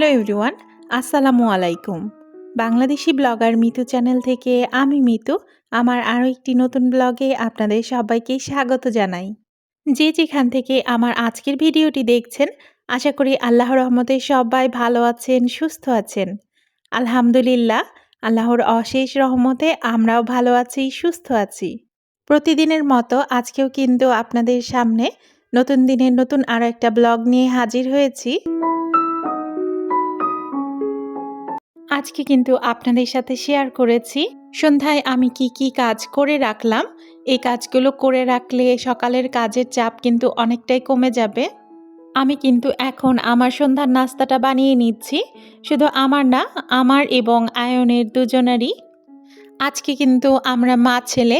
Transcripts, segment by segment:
Hello everyone, আসসালামু আলাইকুম। Bangladeshi blogger Mitu channel থেকে আমি মিতু আমার আরও একটি নতুন ব্লগে আপনাদের সবাইকে স্বাগত জানাই। যে যেখান থেকে আমার আজকের ভিডিওটি দেখছেন, আশা করি আল্লাহর রহমতে সবাই ভালো আছেন, সুস্থ আছেন। আলহামদুলিল্লাহ, আল্লাহর অশেষ রহমতে আমরাও ভালো আছি, সুস্থ আছি। প্রতিদিনের মতো আজকেও কিন্তু আপনাদের সামনে নতুন দিনের নতুন আরও একটা ব্লগ নিয়ে হাজির হয়েছি। আজকে কিন্তু আপনাদের সাথে শেয়ার করেছি সন্ধ্যায় আমি কি কাজ করে রাখলাম। এই কাজগুলো করে রাখলে সকালের কাজের চাপ কিন্তু অনেকটাই কমে যাবে। আমি কিন্তু এখন আমার সন্ধ্যার নাস্তাটা বানিয়ে নিচ্ছি। শুধু আমার না, আমার এবং আয়নের দুজনেরই। আজকে কিন্তু আমরা মা ছেলে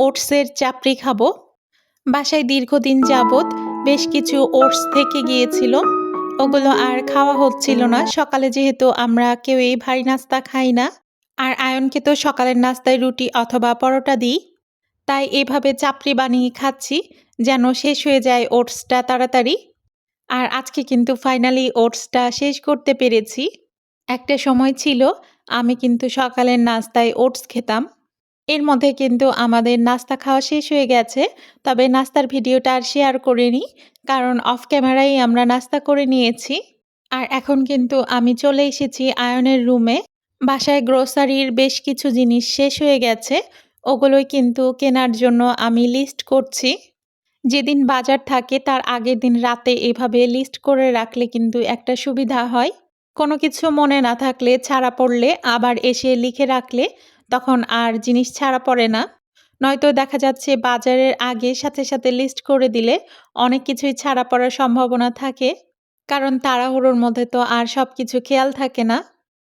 ওটসের চাপড়ি খাবো। বাসায় দীর্ঘদিন যাবৎ বেশ কিছু ওটস থেকে গিয়েছিল, ওগুলো আর খাওয়া হচ্ছিল না। সকালে যেহেতু আমরা কেউই ভারী নাস্তা খাই না, আর আয়নকে তো সকালের নাস্তায় রুটি অথবা পরোটা দিই, তাই এভাবে চাপড়ি বানিয়ে খাচ্ছি যেন শেষ হয়ে যায় ওটসটা তাড়াতাড়ি। আর আজকে কিন্তু ফাইনালি ওটসটা শেষ করতে পেরেছি। একটা সময় ছিল আমি কিন্তু সকালের নাস্তায় ওটস খেতাম। এর মধ্যে কিন্তু আমাদের নাস্তা খাওয়া শেষ হয়ে গেছে, তবে নাস্তার ভিডিওটা আর শেয়ার করিনি, কারণ অফ ক্যামেরায় আমরা নাস্তা করে নিয়েছি। আর এখন কিন্তু আমি চলে এসেছি আয়নের রুমে। বাসায় গ্রোসারির বেশ কিছু জিনিস শেষ হয়ে গেছে, ওগুলোই কিন্তু কেনার জন্য আমি লিস্ট করছি। যেদিন বাজার থাকে তার আগের দিন রাতে এভাবে লিস্ট করে রাখলে কিন্তু একটা সুবিধা হয়। কোনো কিছু মনে না থাকলে, ছাড়া পড়লে আবার এসে লিখে রাখলে তখন আর জিনিস ছাড়া পড়ে না। নয়তো দেখা যাচ্ছে বাজারের আগে সাথে সাথে লিস্ট করে দিলে অনেক কিছুই ছাড়া পড়ার সম্ভাবনা থাকে, কারণ তাড়াহুড়োর মধ্যে তো আর সব কিছু খেয়াল থাকে না।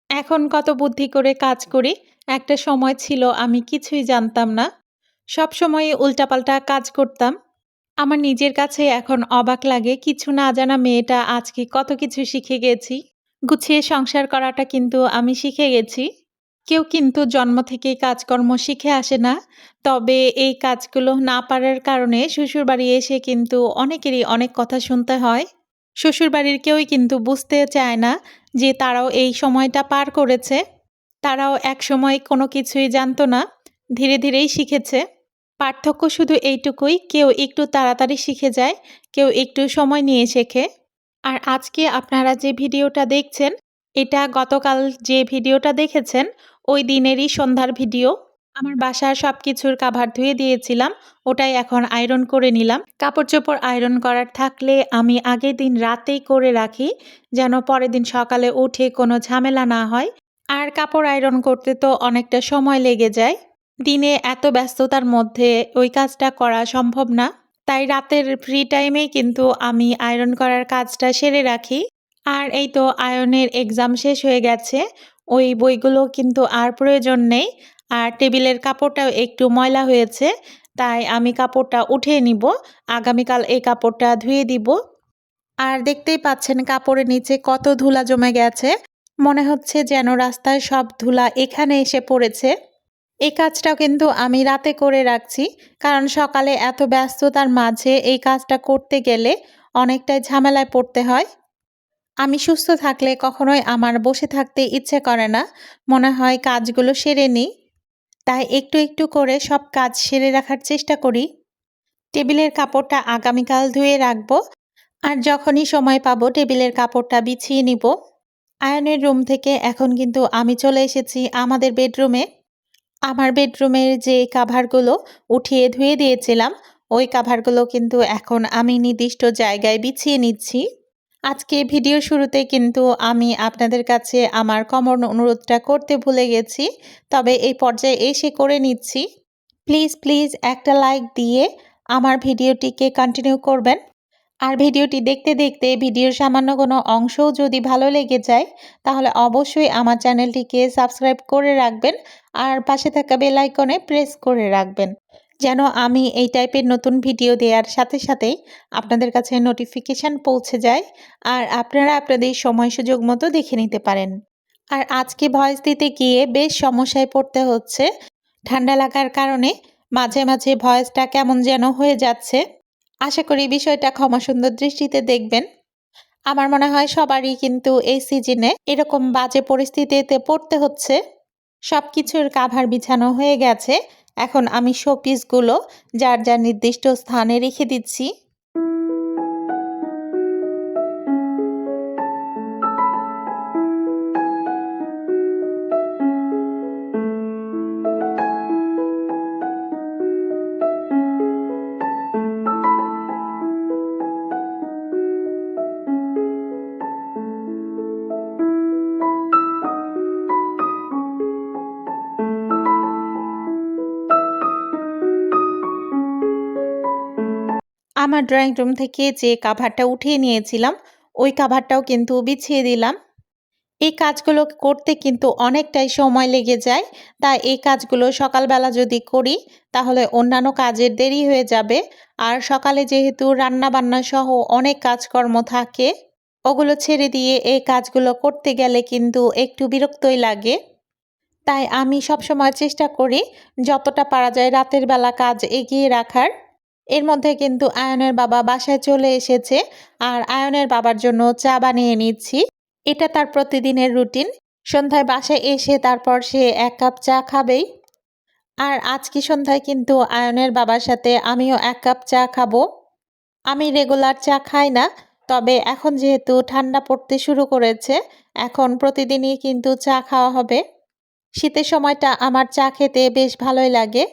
এখন কত বুদ্ধি করে কাজ করি, একটা সময় ছিল আমি কিছুই জানতাম না, সব সময় উল্টাপাল্টা কাজ করতাম। আমার নিজের কাছে এখন অবাক লাগে, কিছু না জানা মেয়েটা আজকে কত কিছু শিখে গেছি। গুছিয়ে সংসার করাটা কিন্তু আমি শিখে গেছি। কেউ কিন্তু জন্ম থেকেই কাজকর্ম শিখে আসে না, তবে এই কাজগুলো না পারার কারণে শ্বশুরবাড়ি এসে কিন্তু অনেকেরই অনেক কথা শুনতে হয়। শ্বশুরবাড়ির কেউই কিন্তু বুঝতে চায় না যে তারাও এই সময়টা পার করেছে। তারাও একসময় কোনো কিছুই জানতো না, ধীরে ধীরেই শিখেছে। পার্থক্য শুধু এইটুকুই, কেউ একটু তাড়াতাড়ি শিখে যায়, কেউ একটু সময় নিয়ে শেখে। আর আজকে আপনারা যে ভিডিওটা দেখছেন, এটা গতকাল যে ভিডিওটা দেখেছেন ওই দিনেরই সন্ধ্যার ভিডিও। আমার বাসার সব কিছুর কাভার ধুয়ে দিয়েছিলাম, ওটাই এখন আয়রন করে নিলাম। কাপড় চোপড় আয়রন করার থাকলে আমি আগের দিন রাতেই করে রাখি, যেন পরের দিন সকালে উঠে কোনো ঝামেলা না হয়। আর কাপড় আয়রন করতে তো অনেকটা সময় লেগে যায়, দিনে এত ব্যস্ততার মধ্যে ওই কাজটা করা সম্ভব না। তাই রাতের ফ্রি টাইমেই কিন্তু আমি আয়রন করার কাজটা সেরে রাখি। আর এই তো আয়নের এক্সাম শেষ হয়ে গেছে, ওই বইগুলো কিন্তু আর প্রয়োজন নেই। আর টেবিলের কাপড়টাও একটু ময়লা হয়েছে, তাই আমি কাপড়টা উঠিয়ে নিব, আগামীকাল এই কাপড়টা ধুয়ে দিব। আর দেখতেই পাচ্ছেন কাপড়ের নিচে কত ধুলা জমে গেছে, মনে হচ্ছে যেন রাস্তায় সব ধুলা এখানে এসে পড়েছে। এই কাজটাও কিন্তু আমি রাতে করে রাখছি, কারণ সকালে এত ব্যস্ততার মাঝে এই কাজটা করতে গেলে অনেকটাই ঝামেলায় পড়তে হয়। আমি সুস্থ থাকলে কখনোই আমার বসে থাকতে ইচ্ছে করে না, মনে হয় কাজগুলো সেরে নিই। তাই একটু একটু করে সব কাজ সেরে রাখার চেষ্টা করি। টেবিলের কাপড়টা আগামীকাল ধুয়ে রাখবো, আর যখনই সময় পাবো টেবিলের কাপড়টা বিছিয়ে নিব। আয়নের রুম থেকে এখন কিন্তু আমি চলে এসেছি আমাদের বেডরুমে। আমার বেডরুমের যে কাভারগুলো উঠিয়ে ধুয়ে দিয়েছিলাম, ওই কাভারগুলো কিন্তু এখন আমি নির্দিষ্ট জায়গায় বিছিয়ে নিচ্ছি। আজকে ভিডিও শুরুতে কিন্তু আমি আপনাদের কাছে আমার কমন অনুরোধটা করতে ভুলে গেছি, তবে এই পর্যায়ে এসে করে নিচ্ছি। প্লিজ প্লিজ একটা লাইক দিয়ে আমার ভিডিওটিকে কন্টিনিউ করবেন। আর ভিডিওটি দেখতে দেখতে ভিডিওর সামান্য কোনো অংশও যদি ভালো লেগে যায়, তাহলে অবশ্যই আমার চ্যানেলটিকে সাবস্ক্রাইব করে রাখবেন, আর পাশে থাকা বেল আইকনে প্রেস করে রাখবেন, যেন আমি এই টাইপের নতুন ভিডিও দেওয়ার সাথে সাথেই আপনাদের কাছে নোটিফিকেশান পৌঁছে যায়, আর আপনারা আপনাদের সময় সুযোগ মতো দেখে নিতে পারেন। আর আজকে ভয়েস দিতে গিয়ে বেশ সমস্যায় পড়তে হচ্ছে, ঠান্ডা লাগার কারণে মাঝে মাঝে ভয়েসটা কেমন যেন হয়ে যাচ্ছে। আশা করি বিষয়টা ক্ষমাসুন্দর দৃষ্টিতে দেখবেন। আমার মনে হয় সবারই কিন্তু এই সিজনে এরকম বাজে পরিস্থিতিতে পড়তে হচ্ছে। সবকিছুর কাভার বিছানো হয়ে গেছে। এখন আমি শোপিসগুলো যার যার নির্দিষ্ট স্থানে রেখে দিচ্ছি। আমার ড্রয়িং রুম থেকে যে কাভারটা উঠিয়ে নিয়েছিলাম, ওই কাভারটাও কিন্তু বিছিয়ে দিলাম। এই কাজগুলো করতে কিন্তু অনেকটাই সময় লেগে যায়। তাই এই কাজগুলো সকালবেলা যদি করি, তাহলে অন্যান্য কাজের দেরি হয়ে যাবে। আর সকালে যেহেতু রান্নাবান্না সহ অনেক কাজকর্ম থাকে, ওগুলো ছেড়ে দিয়ে এই কাজগুলো করতে গেলে কিন্তু একটু বিরক্তই লাগে। তাই আমি সবসময় চেষ্টা করি যতটা পারা যায় রাতের বেলা কাজ এগিয়ে রাখার। এর মধ্যে কিন্তু আয়নের বাবা বাসায় চলে এসেছে, আর আয়নের বাবার জন্য চা বানিয়ে নিচ্ছি। এটা তার প্রতিদিনের রুটিন। সন্ধ্যায় বাসায় এসে তারপর সে ১ কাপ চা খাবেই। আর আজকে সন্ধ্যায় কিন্তু আয়নের বাবার সাথে আমিও ১ কাপ চা খাবো। আমি রেগুলার চা খাই না, তবে এখন যেহেতু ঠান্ডা পড়তে শুরু করেছে, এখন প্রতিদিনই কিন্তু চা খাওয়া হবে। শীতের সময়টা আমার চা খেতে বেশ ভালোই লাগে।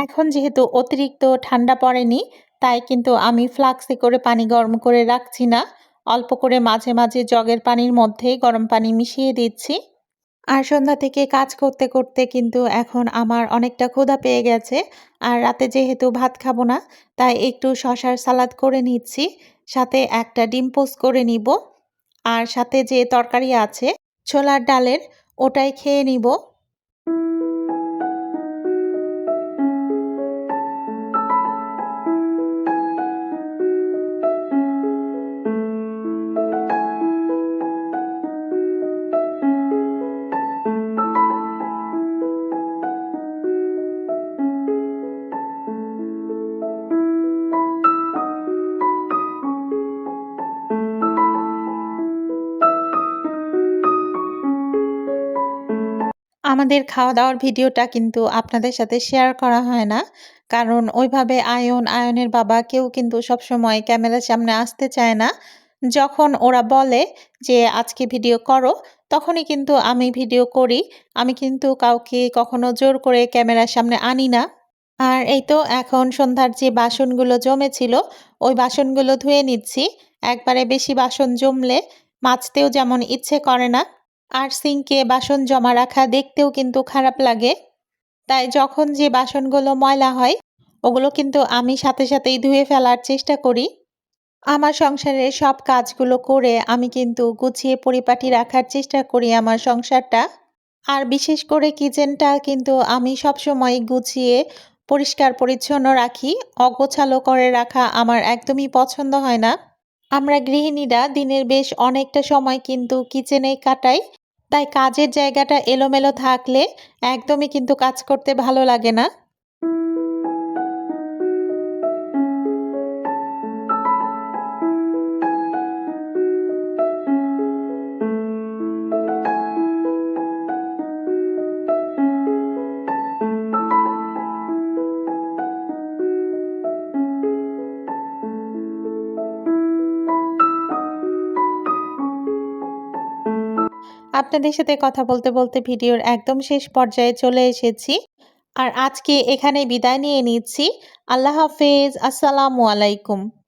এখন যেহেতু অতিরিক্ত ঠান্ডা পড়েনি, তাই কিন্তু আমি ফ্লাক্সে করে পানি গরম করে রাখছি না। অল্প করে মাঝে, মাঝে জগের পানির মধ্যে গরম পানি মিশিয়ে দিচ্ছি। আর সন্ধ্যা থেকে কাজ করতে, করতে কিন্তু এখন আমার অনেকটা ক্ষুধা পেয়ে গেছে। আর রাতে যেহেতু ভাত খাবো না, তাই একটু শসার সালাদ করে নিচ্ছি। সাথে একটা ডিম পোস্ট করে নিব। আর সাথে যে তরকারি আছে ছোলার ডালের, ওটাই খেয়ে নিব। আমাদের খাওয়া-দাওয়ার ভিডিওটা কিন্তু আপনাদের সাথে শেয়ার করা হয় না। কারণ ওইভাবে আয়নের বাবা কেউ কিন্তু সবসময় ক্যামেরার সামনে আসতে চায় না। যখন ওরা বলে যে, "আজকে ভিডিও করো", তখনই কিন্তু আমি ভিডিও করি। আমি কিন্তু কাউকে কখনো জোর করে ক্যামেরার সামনে আনি না। আর এই তো এখন সন্ধ্যার যে বাসনগুলো জমেছিল, ওই বাসনগুলো ধুয়ে নিচ্ছি। একবারে বেশি বাসন জমলে মাজতেও যেমন ইচ্ছে করে না। আর সিঙ্কে বাসন জমা রাখা দেখতেও কিন্তু খারাপ লাগে। তাই যখন যে বাসনগুলো ময়লা হয়, ওগুলো কিন্তু আমি সাথে সাথেই ধুয়ে ফেলার চেষ্টা করি। আমার সংসারের সব কাজগুলো করে আমি কিন্তু গুছিয়ে পরিপাটি রাখার চেষ্টা করি আমার সংসারটা। আর বিশেষ করে কিচেনটা কিন্তু আমি সবসময় গুছিয়ে পরিষ্কার পরিচ্ছন্ন রাখি। অগোছালো করে রাখা আমার একদমই পছন্দ হয় না। আমরা গৃহিণীরা দিনের বেশ অনেকটা সময় কিন্তু কিচেনেই কাটাই। তাই কাজের জায়গাটা এলোমেলো থাকলে একদমই কিন্তু কাজ করতে ভালো লাগে না। আপনাদের সাথে কথা বলতে, বলতে ভিডিওর একদম শেষ পর্যায়ে চলে এসেছি। আর আজকে এখানেই বিদায় নিয়ে নিচ্ছি। আল্লাহ হাফেজ। আসসালামু আলাইকুম।